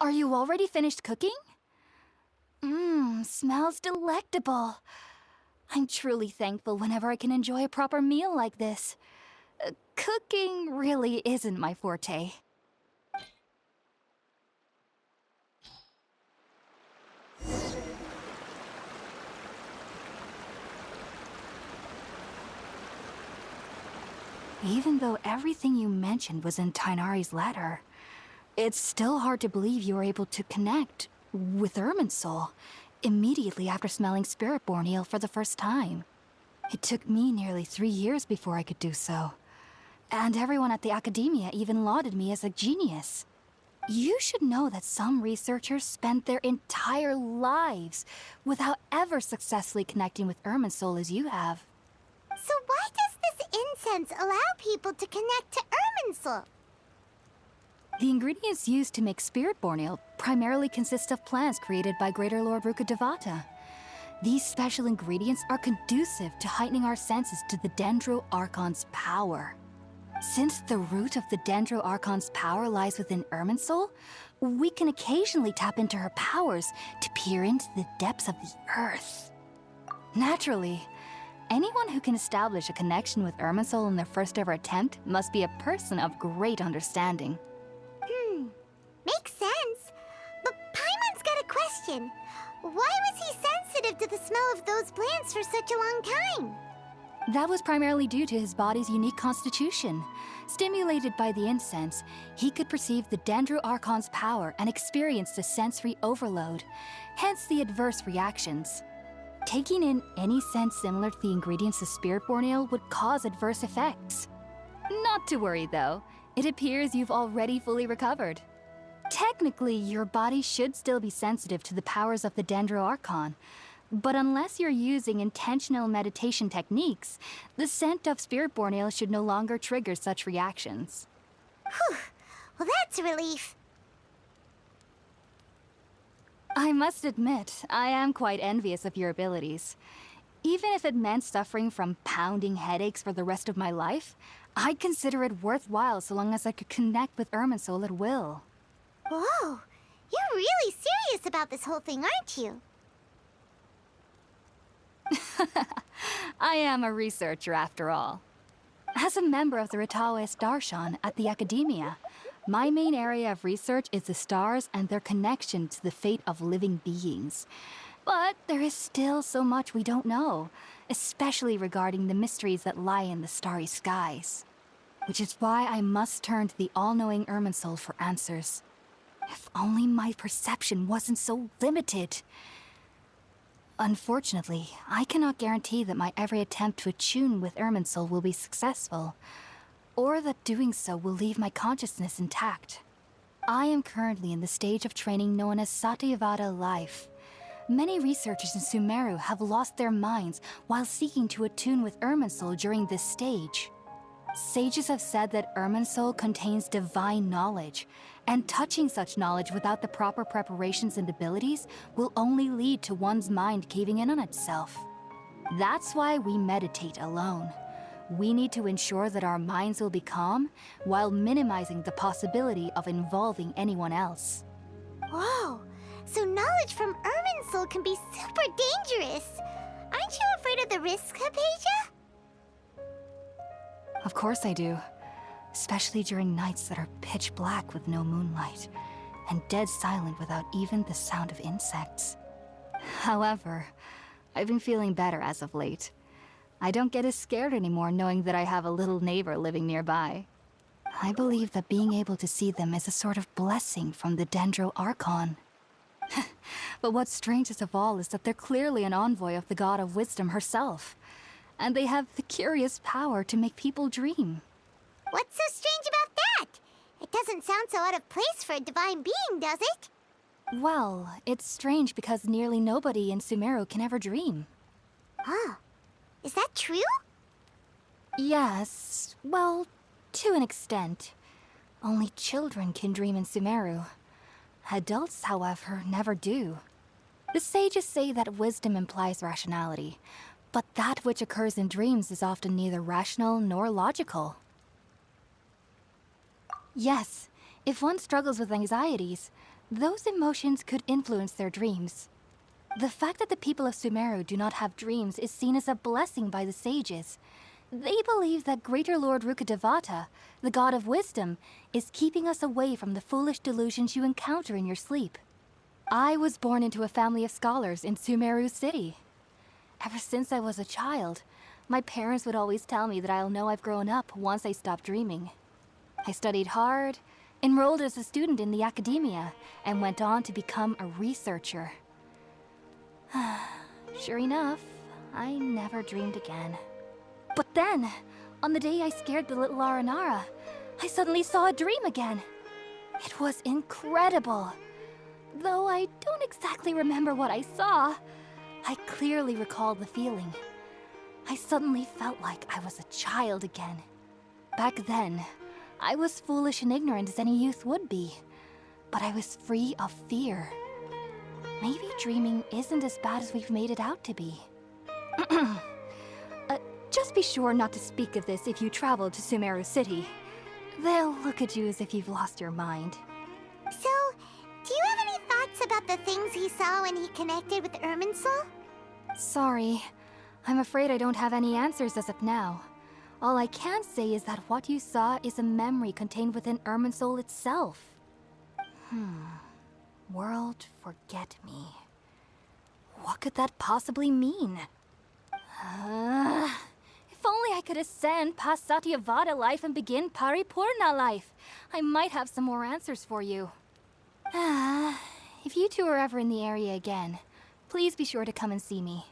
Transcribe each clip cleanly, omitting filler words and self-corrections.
Are you already finished cooking? Smells delectable. I'm truly thankful whenever I can enjoy a proper meal like this. Cooking really isn't my forte. Even though everything you mentioned was in Tighnari's letter, it's still hard to believe you were able to connect with Irminsul immediately after smelling Spiritborn eel for the first time. It took me nearly 3 years before I could do so. And everyone at the Academia even lauded me as a genius. You should know that some researchers spent their entire lives without ever successfully connecting with Irminsul as you have. So why does this incense allow people to connect to Irminsul? The ingredients used to make Spiritborn eel primarily consist of plants created by Greater Lord Rukkhadevata. These special ingredients are conducive to heightening our senses to the DENDRO ARCHON'S power. Since the root of the DENDRO ARCHON'S power lies within Irminsul, we can occasionally tap into her powers to peer into the depths of the earth. Naturally, anyone who can establish a connection with Irminsul in their first ever attempt must be a person of great understanding. Makes sense. But Paimon's got a question. Why was he sensitive to the smell of those plants for such a long time? That was primarily due to his body's unique constitution. Stimulated by the incense, he could perceive the DENDRO ARCHON'S power and experienced a sensory overload, hence the adverse reactions. Taking in any scent similar to the ingredients of Spiritborn eel would cause adverse effects. Not to worry though, it appears you've already fully recovered. Technically, your body should still be sensitive to the powers of the DENDRO ARCHON, but unless you're using intentional meditation techniques, the scent of Spiritborn eel should no longer trigger such reactions. Whew. Well, that's a relief. I must admit, I am quite envious of your abilities. Even if it meant suffering from pounding headaches for the rest of my life, I'd consider it worthwhile so long as I could connect with Irminsul at will. Whoa, you're really serious about this whole thing, aren't you? I am a researcher after all. As a member of the Ritaoist Darshan at the Academia, my main area of research is the stars and their connection to the fate of living beings. But there is still so much we don't know, especially regarding the mysteries that lie in the starry skies. Which is why I must turn to the all-knowing Irminsul for answers. If only my perception wasn't so limited. Unfortunately, I cannot guarantee that my every attempt to attune with Irminsul will be successful, or that doing so will leave my consciousness intact. I am currently in the stage of training known as Satyavada life. Many researchers in Sumeru have lost their minds while seeking to attune with Irminsul during this stage. Sages have said that Irminsul contains divine knowledge, and touching such knowledge without the proper preparations and abilities will only lead to one's mind caving in on itself. That's why we meditate alone. We need to ensure that our minds will be calm while minimizing the possibility of involving anyone else. Whoa, so knowledge from Irminsul can be super dangerous. Aren't you afraid of the risks, HAYPASIA? Of course I do. Especially during nights that are pitch black with no moonlight, and dead silent without even the sound of insects. However, I've been feeling better as of late. I don't get as scared anymore knowing that I have a little neighbor living nearby. I believe that being able to see them is a sort of blessing from the DENDRO ARCHON. But what's strangest of all is that they're clearly an envoy of the God of Wisdom herself, and they have the curious power to make people dream. What's so strange about that? It doesn't sound so out of place for a divine being, does it? Well, it's strange because nearly nobody in Sumeru can ever dream. Huh. Is that true? Yes, well, to an extent. Only children can dream in Sumeru. Adults, however, never do. The sages say that wisdom implies rationality, but that which occurs in dreams is often neither rational nor logical. Yes, if one struggles with anxieties, those emotions could influence their dreams. The fact that the people of Sumeru do not have dreams is seen as a blessing by the sages. They believe that Greater Lord Rukkhadevata, the god of wisdom, is keeping us away from the foolish delusions you encounter in your sleep. I was born into a family of scholars in Sumeru City. Ever since I was a child, my parents would always tell me that I'll know I've grown up once I stop dreaming. I studied hard, enrolled as a student in the academia, and went on to become a researcher. Sure enough, I never dreamed again. But then, on the day I scared the little Aranara, I suddenly saw a dream again. It was incredible. Though I don't exactly remember what I saw, I clearly recall the feeling. I suddenly felt like I was a child again. Back then, I was foolish and ignorant as any youth would be, but I was free of fear. Maybe dreaming isn't as bad as we've made it out to be. Just be sure not to speak of this if you travel to Sumeru City. They'll look at you as if you've lost your mind. So, do you have any thoughts about the things he saw when he connected with Irminsul? Sorry. I'm afraid I don't have any answers as of now. All I can say is that what you saw is a memory contained within Irminsul itself. World forget me. What could that possibly mean? If only I could ascend past Satyavada life and begin Paripurna life, I might have some more answers for you. If you two are ever in the area again, please be sure to come and see me.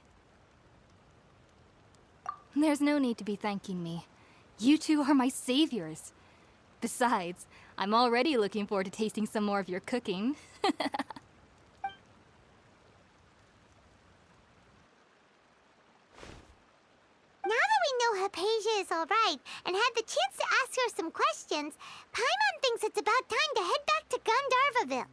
There's no need to be thanking me. You two are my saviors. Besides, I'm already looking forward to tasting some more of your cooking. Now that we know Hypasia is alright and had the chance to ask her some questions, Paimon thinks it's about time to head back to Gandharvaville.